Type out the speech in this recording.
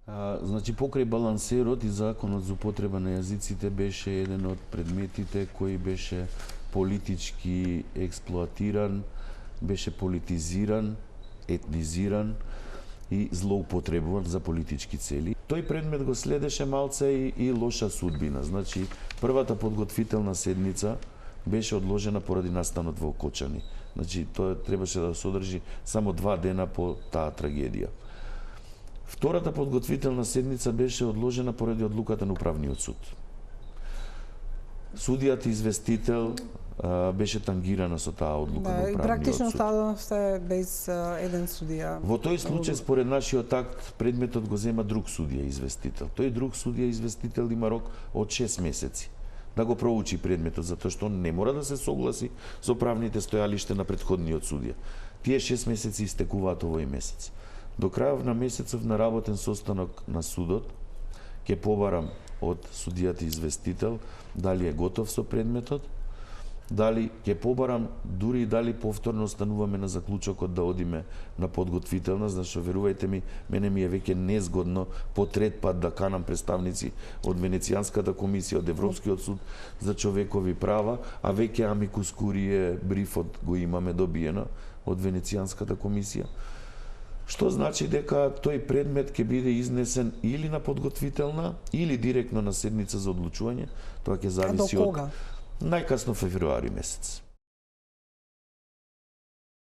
Значи, покрај балансерот и законот за употреба на јазиците беше еден од предметите кој беше политички експлоатиран, беше политизиран, етнизиран и злоупотребуван за политички цели. Тој предмет го следеше малце и лоша судбина. Значи, првата подготвителна седница беше одложена поради настанот во Окочани. Значи, тоа требаше да се одржи само 2 дена по таа трагедија. Втората подготвителна седница беше одложена поради одлуката на Управниот суд. Судијата известител беше тангирана со таа одлука на Управниот суд. И практично останавте без еден судија. Во тој случај, според нашиот акт, предметот го зема друг судија известител. Тој друг судија известител има рок од 6 месеци да го проучи предметот, затоа што он не мора да се согласи со правните стојалишта на претходниот судија. Тие 6 месеци истекуваат овој месец. До крајов на месецов на работен состанок на судот ќе побарам од судијата известител дали е готов со предметот, дали ќе побарам дури и дали повторно остануваме на заклучокот да одиме на подготвителна, зашто верувајте ми, мене ми е веќе незгодно по трет пат да канам представници од Венецијанската комисија, од Европскиот суд за човекови права, а веќе амикус курие брифот го имаме добиено од Венецијанската комисија. Што значи дека тој предмет ќе биде изнесен или на подготвителна, или директно на седница за одлучување. Тоа ќе зависи од најкасно февруари месец.